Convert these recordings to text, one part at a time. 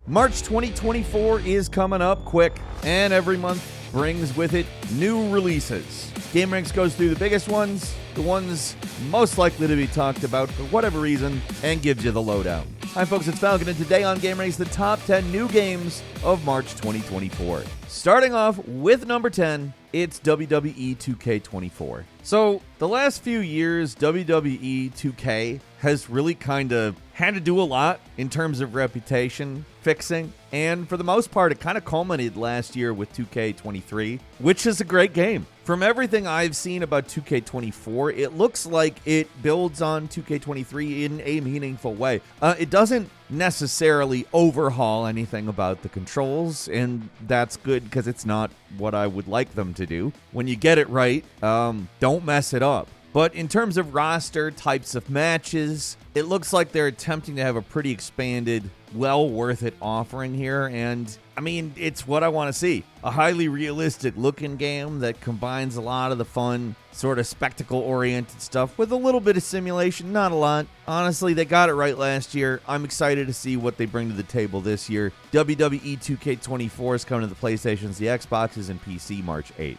March 2024 is coming up quick, and every month brings with it new releases. GameRanks goes through the biggest ones, the ones most likely to be talked about for whatever reason, and gives you the lowdown. Hi folks, it's Falcon, and today on GameRanks, the top 10 new games of March 2024. Starting off with number 10, it's WWE 2K24. So, the last few years, WWE 2K has really kind of had to do a lot in terms of reputation fixing, and for the most part, it kind of culminated last year with 2K23, which is a great game. From everything I've seen about 2K24, it looks like it builds on 2K23 in a meaningful way. It doesn't necessarily overhaul anything about the controls, and that's good because it's not what I would like them to do. When you get it right, don't mess it up. But in terms of roster, types of matches, it looks like they're attempting to have a pretty expanded, well worth it offering here, and I mean, it's what I want to see. A highly realistic looking game that combines a lot of the fun, sort of spectacle-oriented stuff with a little bit of simulation, not a lot. Honestly, they got it right last year. I'm excited to see what they bring to the table this year. WWE 2K24 is coming to the PlayStations, the Xboxes, and PC March 8th.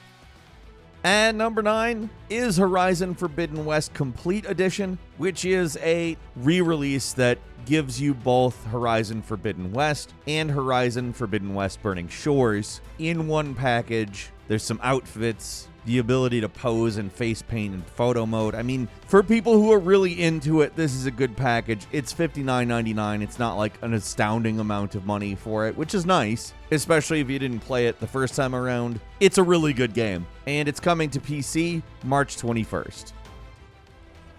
And number 9 is Horizon Forbidden West Complete Edition, which is a re-release that gives you both Horizon Forbidden West and Horizon Forbidden West Burning Shores in one package. There's some outfits, the ability to pose and face paint in photo mode. I mean, for people who are really into it, this is a good package. It's $59.99. It's not like an astounding amount of money for it, which is nice, especially if you didn't play it the first time around. It's a really good game, and it's coming to PC March 21st.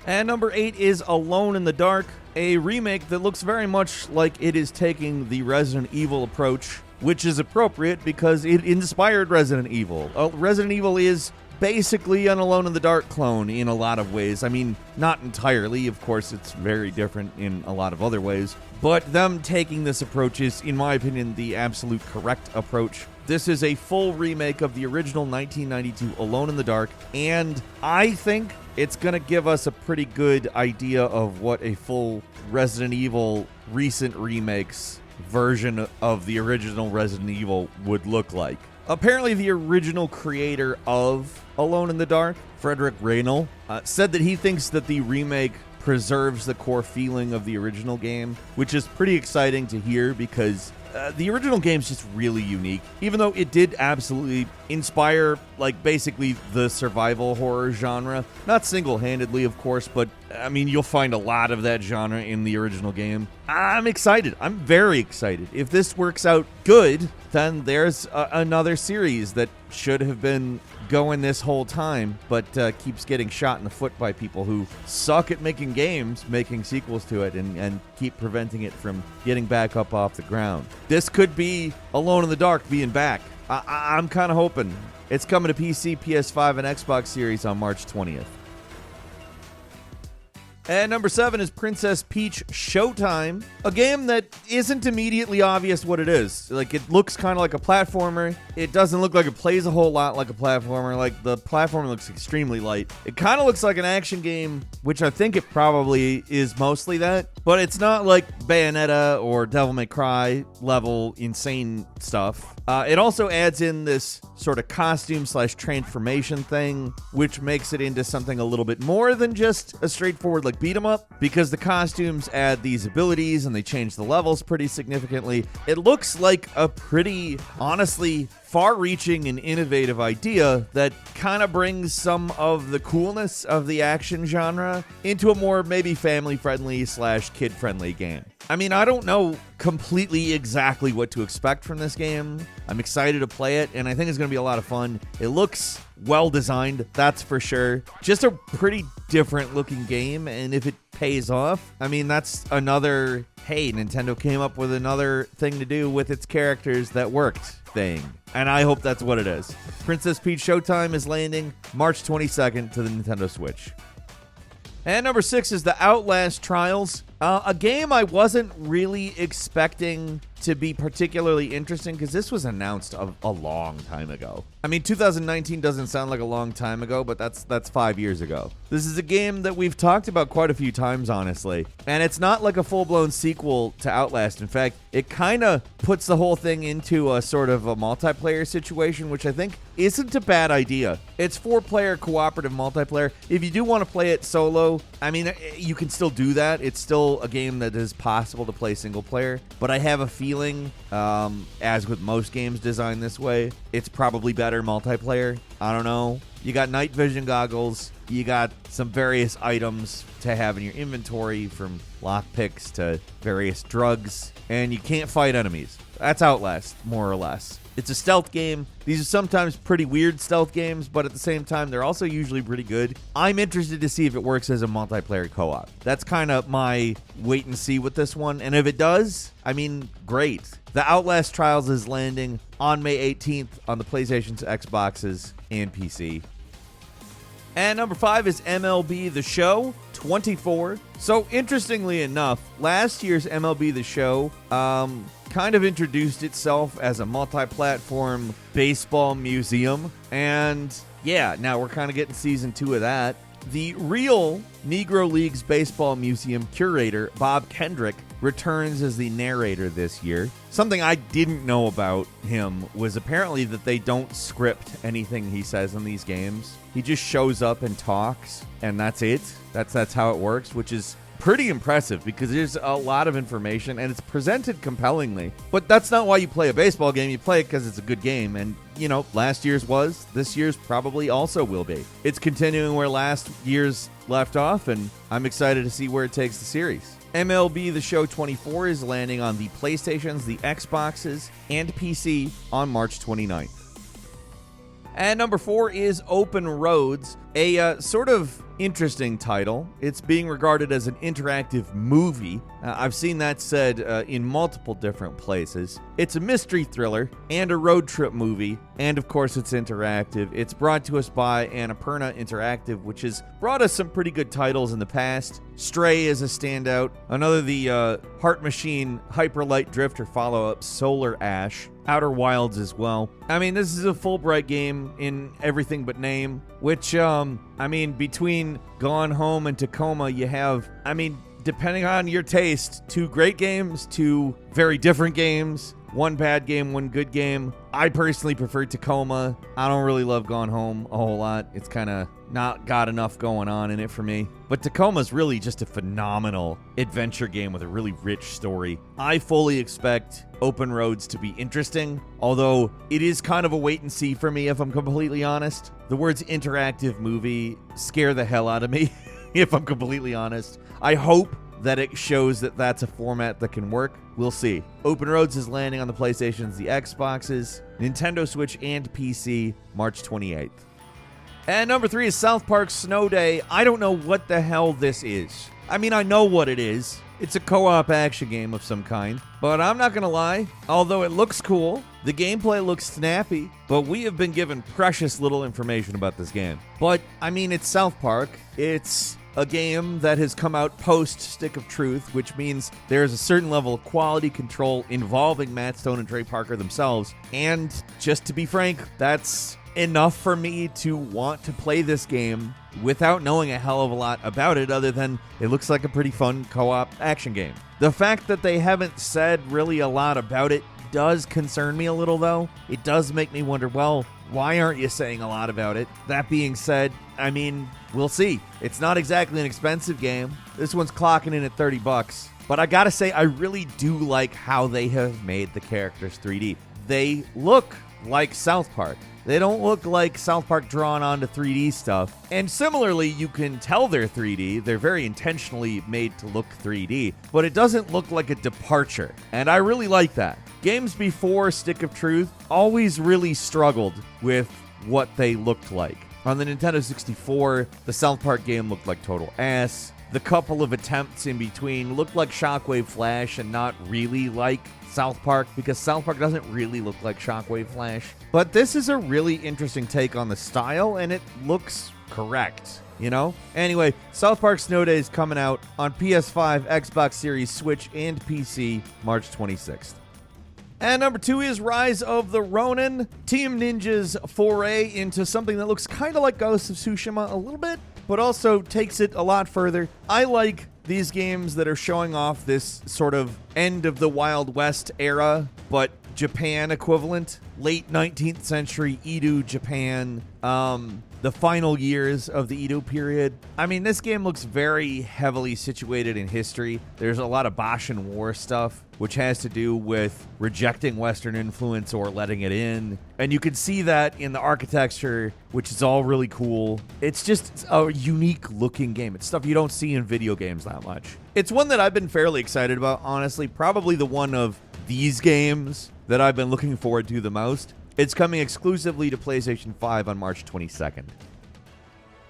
And number 8 is Alone in the Dark, a remake that looks very much like it is taking the Resident Evil approach, which is appropriate because it inspired Resident Evil. Resident Evil is basically an Alone in the Dark clone in a lot of ways. I mean, not entirely. Of course, it's very different in a lot of other ways. But them taking this approach is, in my opinion, the absolute correct approach. This is a full remake of the original 1992 Alone in the Dark, and I think it's going to give us a pretty good idea of what a full Resident Evil recent remakes version of the original Resident Evil would look like. Apparently, the original creator of Alone in the Dark, Frederick Rōnin, said that he thinks that the remake preserves the core feeling of the original game, which is pretty exciting to hear because the original game's just really unique. Even though it did absolutely inspire, like, basically the survival horror genre. Not single-handedly, of course, but, I mean, you'll find a lot of that genre in the original game. I'm excited. I'm very excited. If this works out good, then there's another series that should have been going this whole time, but keeps getting shot in the foot by people who suck at making games, making sequels to it, and keep preventing it from getting back up off the ground. This could be Alone in the Dark being back. I'm kind of hoping. It's coming to PC, PS5, and Xbox Series on March 20th. And number 7 is Princess Peach Showtime, a game that isn't immediately obvious what it is. Like, it looks kind of like a platformer. It doesn't look like it plays a whole lot like a platformer. Like, the platformer looks extremely light. It kind of looks like an action game, which I think it probably is mostly that. But it's not like Bayonetta or Devil May Cry level insane stuff. It also adds in this sort of costume/transformation thing, which makes it into something a little bit more than just a straightforward like beat 'em up, because the costumes add these abilities and they change the levels pretty significantly. It looks like a pretty, honestly, far-reaching and innovative idea that kind of brings some of the coolness of the action genre into a more maybe family-friendly/kid-friendly game. I mean, I don't know completely exactly what to expect from this game. I'm excited to play it, and I think it's going to be a lot of fun. It looks well-designed, that's for sure. Just a pretty different-looking game, and if it pays off, I mean, that's another, hey, Nintendo came up with another thing to do with its characters that worked thing. And I hope that's what it is. Princess Peach Showtime is landing March 22nd to the Nintendo Switch. And number 6 is the Outlast Trials, A game I wasn't really expecting to be particularly interesting because this was announced a long time ago. I mean, 2019 doesn't sound like a long time ago, but that's 5 years ago. This is a game that we've talked about quite a few times, honestly. And it's not like a full-blown sequel to Outlast. In fact, it kind of puts the whole thing into a sort of a multiplayer situation, which I think isn't a bad idea. It's 4-player cooperative multiplayer. If you do want to play it solo, I mean, you can still do that. It's still a game that is possible to play single player. But I have a feeling, as with most games designed this way, it's probably better multiplayer. I don't know. You got night vision goggles. You got some various items to have in your inventory, from lockpicks to various drugs, and you can't fight enemies. That's Outlast, more or less. It's a stealth game. These are sometimes pretty weird stealth games, but at the same time, they're also usually pretty good. I'm interested to see if it works as a multiplayer co-op. That's kind of my wait and see with this one, and if it does, I mean, great. The Outlast Trials is landing on May 18th on the PlayStation's, Xboxes, and PC. And number 5 is MLB The Show 24. So interestingly enough, last year's MLB The Show kind of introduced itself as a multi-platform baseball museum. And yeah, now we're kind of getting season 2 of that. The real Negro Leagues Baseball Museum curator, Bob Kendrick, returns as the narrator this year. Something I didn't know about him was apparently that they don't script anything he says in these games. He just shows up and talks, and that's it. That's how it works, which is pretty impressive because there's a lot of information and it's presented compellingly. But that's not why you play a baseball game. You play it because it's a good game. And, you know, last year's was. This year's probably also will be. It's continuing where last year's left off, and I'm excited to see where it takes the series. MLB The Show 24 is landing on the PlayStations, the Xboxes, and PC on March 29th. And number 4 is Open Roads, a sort of interesting title. It's being regarded as an interactive movie. I've seen that said in multiple different places. It's a mystery thriller and a road trip movie, and of course it's interactive. It's brought to us by Annapurna Interactive, which has brought us some pretty good titles in the past. Stray is a standout. Another, the Heart Machine Hyperlight Drifter follow-up, Solar Ash. Outer Wilds as well. I mean, this is a Fulbright game in everything but name, which, I mean, between Gone Home and Tacoma, you have, I mean, depending on your taste, 2 great games, 2 very different games, 1 bad game, 1 good game. I personally prefer Tacoma. I don't really love Gone Home a whole lot. It's kind of not got enough going on in it for me. But Tacoma's really just a phenomenal adventure game with a really rich story. I fully expect Open Roads to be interesting, although it is kind of a wait and see for me, if I'm completely honest. The words interactive movie scare the hell out of me, if I'm completely honest. I hope that it shows that that's a format that can work. We'll see. Open Roads is landing on the PlayStations, the Xboxes, Nintendo Switch, and PC March 28th. And number 3 is South Park Snow Day. I don't know what the hell this is. I mean, I know what it is. It's a co-op action game of some kind. But I'm not going to lie, although it looks cool, the gameplay looks snappy, but we have been given precious little information about this game. But, I mean, it's South Park. It's a game that has come out post Stick of Truth, which means there's a certain level of quality control involving Matt Stone and Trey Parker themselves. And just to be frank, that's enough for me to want to play this game without knowing a hell of a lot about it, other than it looks like a pretty fun co-op action game. The fact that they haven't said really a lot about it does concern me a little, though. It does make me wonder, well, why aren't you saying a lot about it? That being said, I mean, we'll see. It's not exactly an expensive game. This one's clocking in at $30. But I gotta say, I really do like how they have made the characters 3D. They look like South Park. They don't look like South Park drawn onto 3D stuff. And similarly, you can tell they're 3D. They're very intentionally made to look 3D, but it doesn't look like a departure. And I really like that. Games before Stick of Truth always really struggled with what they looked like. On the Nintendo 64, the South Park game looked like total ass. the couple of attempts in between looked like Shockwave Flash and not really like South Park, because South Park doesn't really look like Shockwave Flash. But this is a really interesting take on the style, and it looks correct, you know? Anyway, South Park Snow Day is coming out on PS5, Xbox Series, Switch, and PC March 26th. And number 2 is Rise of the Rōnin, Team Ninja's foray into something that looks kind of like Ghost of Tsushima a little bit, but also takes it a lot further. I like these games that are showing off this sort of end of the Wild West era, but Japan equivalent, late 19th century Edo Japan, the final years of the Edo period. I mean, this game looks very heavily situated in history. There's a lot of Boshin War stuff, which has to do with rejecting Western influence or letting it in. And you can see that in the architecture, which is all really cool. It's just a unique looking game. It's stuff you don't see in video games that much. It's one that I've been fairly excited about, honestly. Probably the one of these games that I've been looking forward to the most. It's coming exclusively to PlayStation 5 on March 22nd.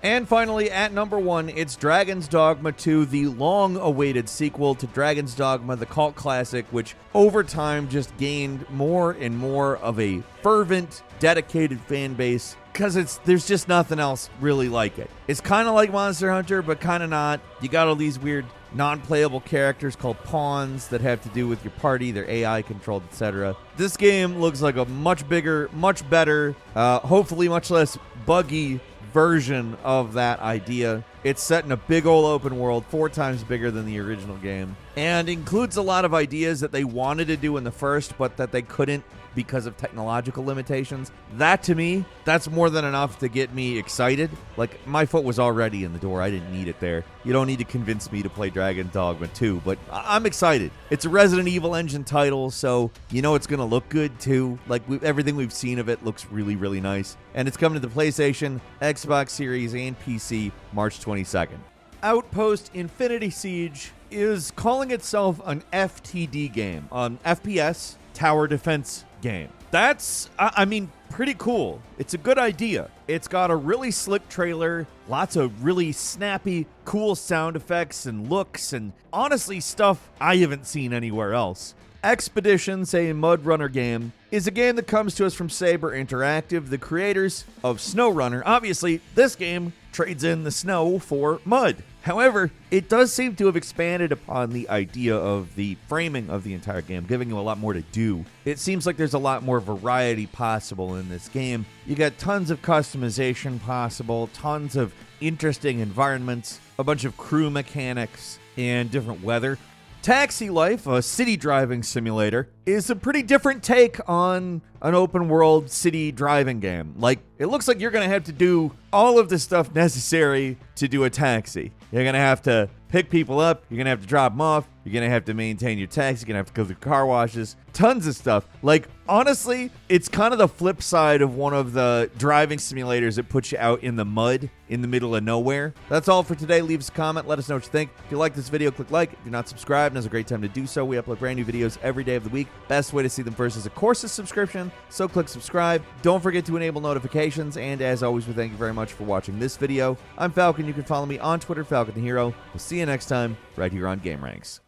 And finally, at number 1, it's Dragon's Dogma 2, the long-awaited sequel to Dragon's Dogma, the cult classic, which over time just gained more and more of a fervent, dedicated fan base, because there's just nothing else really like it. It's kind of like Monster Hunter, but kind of not. You got all these weird non-playable characters called pawns that have to do with your party, they're AI controlled, etc. This game looks like a much bigger, much better, hopefully much less buggy version of that idea. It's set in a big old open world, 4 times bigger than the original game, and includes a lot of ideas that they wanted to do in the first, but that they couldn't because of technological limitations. That, to me, that's more than enough to get me excited. Like, my foot was already in the door. I didn't need it there. You don't need to convince me to play Dragon's Dogma 2, but I'm excited. It's a Resident Evil engine title, so you know it's going to look good, too. Like, everything we've seen of it looks really, really nice. And it's coming to the PlayStation, Xbox Series, and PC March 22nd. Outpost Infinity Siege is calling itself an FTD game, an FPS tower defense game. That's, I mean, pretty cool. It's a good idea. It's got a really slick trailer, lots of really snappy, cool sound effects and looks, and honestly stuff I haven't seen anywhere else. Expeditions, a Mud Runner game, is a game that comes to us from Saber Interactive, the creators of SnowRunner. Obviously, this game trades in the snow for mud. However, it does seem to have expanded upon the idea of the framing of the entire game, giving you a lot more to do. It seems like there's a lot more variety possible in this game. You got tons of customization possible, tons of interesting environments, a bunch of crew mechanics, and different weather. Taxi Life, a city driving simulator, is a pretty different take on an open world city driving game. Like, it looks like you're going to have to do all of the stuff necessary to do a taxi. You're going to have to pick people up, you're going to have to drop them off, you're going to have to maintain your taxi, you're going to have to go through car washes, tons of stuff. Like, honestly, it's kind of the flip side of one of the driving simulators that puts you out in the mud in the middle of nowhere. That's all for today. Leave us a comment, let us know what you think. If you like this video, click like. If you're not subscribed, now's a great time to do so. We upload brand new videos every day of the week. Best way to see them first is, of course, a subscription, so click subscribe. Don't forget to enable notifications, and as always, we thank you very much for watching this video. I'm Falcon. You can follow me on Twitter, Falcon the Hero. We'll see you next time, right here on Game Ranks.